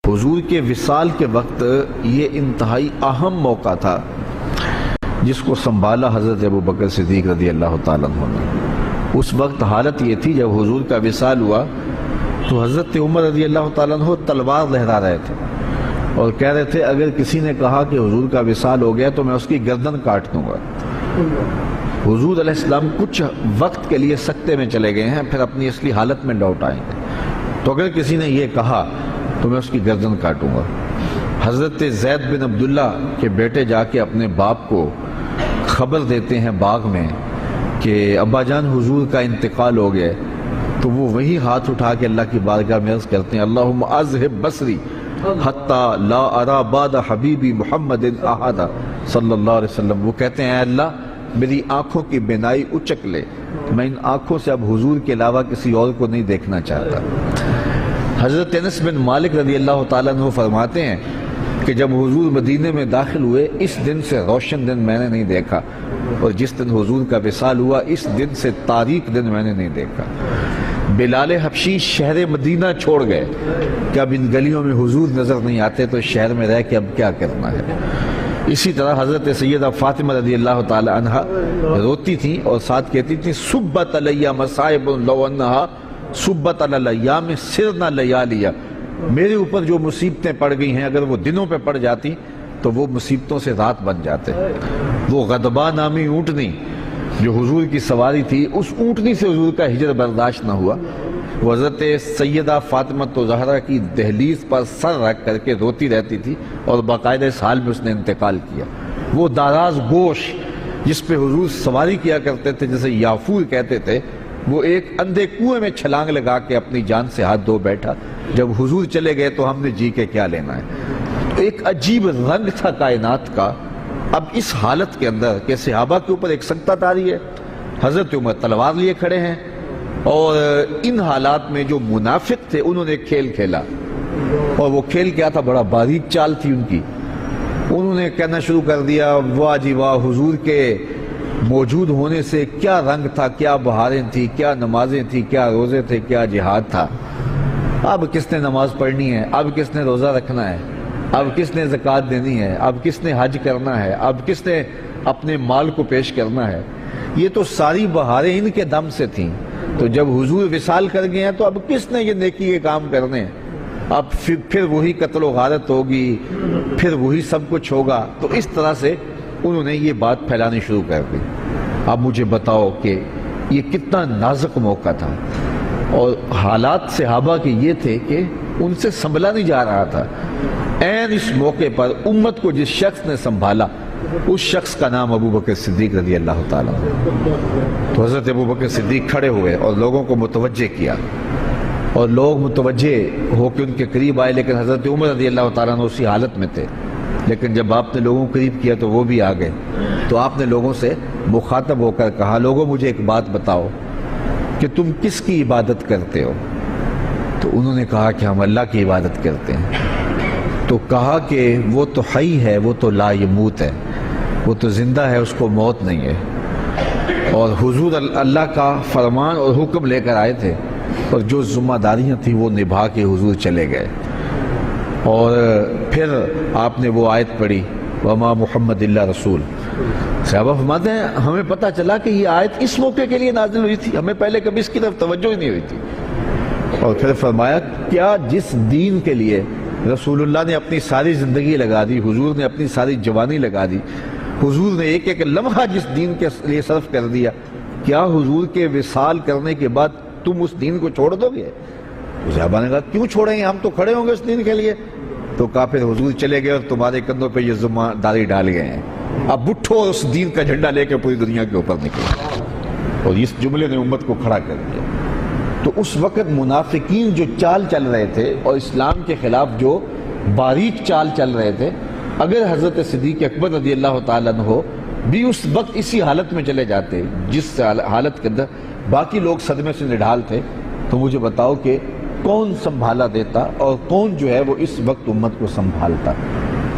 حضور کے وصال کے وقت یہ انتہائی اہم موقع تھا جس کو سنبھالا حضرت ابوبکر صدیق رضی اللہ تعالیٰ عنہ نے۔ اس وقت حالت یہ تھی جب حضور کا وصال ہوا تو حضرت عمر رضی اللہ تعالیٰ عنہ تلوار لہرا رہے تھے اور کہہ رہے تھے اگر کسی نے کہا کہ حضور کا وصال ہو گیا تو میں اس کی گردن کاٹ دوں گا۔ حضور علیہ السلام کچھ وقت کے لیے سکتے میں چلے گئے ہیں، پھر اپنی اصلی حالت میں لوٹ آئیں گے، تو اگر کسی نے یہ کہا تو میں اس کی گردن کاٹوں گا۔ حضرت زید بن عبداللہ کے بیٹے جا کے اپنے باپ کو خبر دیتے ہیں باغ میں کہ ابا جان حضور کا انتقال ہو گیا، تو وہ وہی ہاتھ اٹھا کے اللہ کی بارگاہ میں عرض کرتے ہیں اللہم اذہب بصری حتی لا ارا بعد حبیبی محمد احدا صلی اللہ علیہ وسلم۔ وہ کہتے ہیں اے اللہ میری آنکھوں کی بینائی اچک لے، میں ان آنکھوں سے اب حضور کے علاوہ کسی اور کو نہیں دیکھنا چاہتا۔ حضرت انس بن مالک رضی اللہ تعالیٰ عنہ فرماتے ہیں کہ جب حضور مدینے میں داخل ہوئے اس دن سے روشن دن میں نے نہیں دیکھا، اور جس دن حضور کا وصال ہوا اس دن سے تاریک دن میں نے نہیں دیکھا۔ بلال حبشی شہر مدینہ چھوڑ گئے کہ اب ان گلیوں میں حضور نظر نہیں آتے تو شہر میں رہ کے اب کیا کرنا ہے۔ اسی طرح حضرت سیدہ فاطمہ رضی اللہ تعالی عنہ روتی تھیں اور ساتھ کہتی تھیں صبت علیہ مصائب لو انہا صبت علی الایام سرنا لیالیا، میرے اوپر جو مصیبتیں پڑ گئی ہیں اگر وہ دنوں پہ پڑ جاتی تو وہ مصیبتوں سے رات بن جاتے۔ وہ غضبہ نامی اونٹنی جو حضور کی سواری تھی، اس اونٹنی سے حضور کا ہجر برداشت نہ ہوا، وہ حضرت سیدہ فاطمہ زہرا کی دہلیز پر سر رکھ کر کے روتی رہتی تھی اور باقاعدہ اس حال میں اس نے انتقال کیا۔ وہ داراز گوش جس پہ حضور سواری کیا کرتے تھے جسے یافور کہتے تھے، وہ ایک اندھے کنویں میں چھلانگ لگا کے اپنی جان سے ہاتھ دھو بیٹھا۔ جب حضور چلے گئے تو ہم نے جی کے کیا لینا ہے۔ تو ایک عجیب رنگ تھا کائنات کا۔ اب اس حالت کے اندر کہ صحابہ کے اوپر ایک سکتہ طاری ہے، حضرت عمر تلوار لیے کھڑے ہیں، اور ان حالات میں جو منافق تھے انہوں نے کھیل کھیلا، اور وہ کھیل کیا تھا؟ بڑا باریک چال تھی ان کی۔ انہوں نے کہنا شروع کر دیا واہ جی واہ، حضور کے موجود ہونے سے کیا رنگ تھا، کیا بہاریں تھی، کیا نمازیں تھی، کیا روزے تھے، کیا جہاد تھا۔ اب کس نے نماز پڑھنی ہے، اب کس نے روزہ رکھنا ہے، اب کس نے زکوٰۃ دینی ہے، اب کس نے حج کرنا ہے، اب کس نے اپنے مال کو پیش کرنا ہے۔ یہ تو ساری بہاریں ان کے دم سے تھیں، تو جب حضور وصال کر گئے ہیں تو اب کس نے یہ نیکی کے کام کرنے ہیں؟ اب پھر وہی قتل و غارت ہوگی، پھر وہی سب کچھ ہوگا۔ تو اس طرح سے انہوں نے یہ بات پھیلانی شروع کر دی۔ اب مجھے بتاؤ کہ یہ کتنا نازک موقع تھا، اور حالات صحابہ کے یہ تھے کہ ان سے سنبھلا نہیں جا رہا تھا۔ عین اس موقع پر امت کو جس شخص نے سنبھالا اس شخص کا نام ابوبکر صدیق رضی اللہ تعالیٰ عنہ۔ تو حضرت ابوبکر صدیق کھڑے ہوئے اور لوگوں کو متوجہ کیا، اور لوگ متوجہ ہو کے ان کے قریب آئے، لیکن حضرت عمر رضی اللہ تعالیٰ عنہ اسی حالت میں تھے۔ لیکن جب آپ نے لوگوں کو قریب کیا تو وہ بھی آ گئے، تو آپ نے لوگوں سے مخاطب ہو کر کہا لوگوں مجھے ایک بات بتاؤ کہ تم کس کی عبادت کرتے ہو؟ تو انہوں نے کہا کہ ہم اللہ کی عبادت کرتے ہیں۔ تو کہا کہ وہ تو حی ہے، وہ تو لا یموت ہے، وہ تو زندہ ہے، اس کو موت نہیں ہے۔ اور حضور اللہ کا فرمان اور حکم لے کر آئے تھے، اور جو ذمہ داریاں تھیں وہ نبھا کے حضور چلے گئے۔ اور پھر آپ نے وہ آیت پڑھی وما محمد اللہ رسول۔ صحابہ فرماتے ہیں ہمیں پتہ چلا کہ یہ آیت اس موقع کے لیے نازل ہوئی تھی، ہمیں پہلے کبھی اس کی طرف توجہ ہی نہیں ہوئی تھی۔ اور پھر فرمایا کیا جس دین کے لیے رسول اللہ نے اپنی ساری زندگی لگا دی، حضور نے اپنی ساری جوانی لگا دی، حضور نے ایک ایک لمحہ جس دین کے لیے صرف کر دیا، کیا حضور کے وصال کرنے کے بعد تم اس دین کو چھوڑ دو گے؟ صحابہ نے کہا کیوں چھوڑیں گے، ہم تو کھڑے ہوں گے اس دین کے لیے۔ تو کہا پھر حضور چلے گئے اور تمہارے کندھوں پہ یہ ذمہ داری ڈال گئے ہیں، اب اٹھو اس دین کا جھنڈا لے کے پوری دنیا کے اوپر نکلو۔ اور اس جملے نے امت کو کھڑا کر دیا۔ تو اس وقت منافقین جو چال چل رہے تھے اور اسلام کے خلاف جو باریک چال چل رہے تھے، اگر حضرت صدیق اکبر رضی اللہ تعالیٰ عنہ بھی اس وقت اسی حالت میں چلے جاتے جس حالت کے اندر باقی لوگ صدمے سے نڈھال تھے، تو مجھے بتاؤ کہ کون سنبھالا دیتا اور کون جو ہے وہ اس وقت امت کو سنبھالتا۔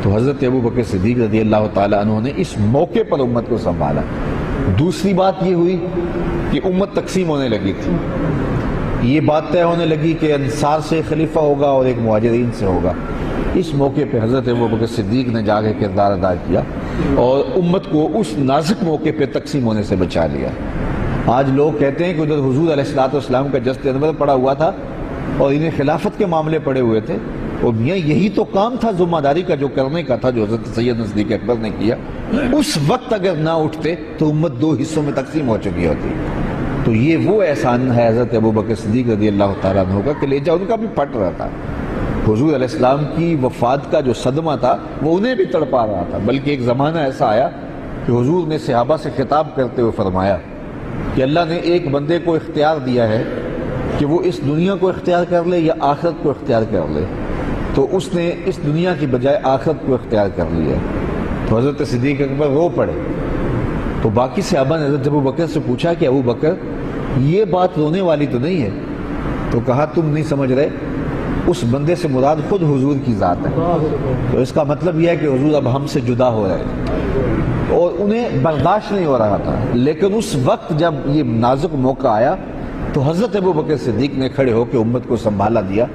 تو حضرت ابوبکر صدیق رضی اللہ تعالیٰ عنہ نے اس موقع پر امت کو سنبھالا۔ دوسری بات یہ ہوئی کہ امت تقسیم ہونے لگی تھی، یہ بات طے ہونے لگی کہ انصار سے خلیفہ ہوگا اور ایک مہاجرین سے ہوگا۔ اس موقع پہ حضرت ابوبکر صدیق نے جا کے کردار ادا کیا اور امت کو اس نازک موقع پہ تقسیم ہونے سے بچا لیا۔ آج لوگ کہتے ہیں کہ ادھر حضور علیہ الصلوۃ والسلام کا جسد انور پڑا ہوا تھا اور انہیں خلافت کے معاملے پڑے ہوئے تھے، اور میاں یہی تو کام تھا ذمہ داری کا جو کرنے کا تھا، جو حضرت سید صدیق اکبر نے کیا۔ اس وقت اگر نہ اٹھتے تو امت دو حصوں میں تقسیم ہو چکی ہوتی۔ تو یہ وہ احسان ہے حضرت ابوبکر صدیق رضی اللہ تعالیٰ عنہ کا کہ لہجہ ان کا بھی پھٹ رہا تھا۔ حضور علیہ السلام کی وفات کا جو صدمہ تھا وہ انہیں بھی تڑپا رہا تھا، بلکہ ایک زمانہ ایسا آیا کہ حضور نے صحابہ سے خطاب کرتے ہوئے فرمایا کہ اللہ نے ایک بندے کو اختیار دیا ہے کہ وہ اس دنیا کو اختیار کر لے یا آخرت کو اختیار کر لے، تو اس نے اس دنیا کی بجائے آخرت کو اختیار کر لیا۔ تو حضرت صدیق اکبر رو پڑے۔ تو باقی صحابہ نے حضرت ابوبکر سے پوچھا کہ ابوبکر یہ بات رونے والی تو نہیں ہے؟ تو کہا تم نہیں سمجھ رہے، اس بندے سے مراد خود حضور کی ذات ہے۔ تو اس کا مطلب یہ ہے کہ حضور اب ہم سے جدا ہو رہے ہیں اور انہیں برداشت نہیں ہو رہا تھا۔ لیکن اس وقت جب یہ نازک موقع آیا تو حضرت ابوبکر صدیق نے کھڑے ہو کے امت کو سنبھالا دیا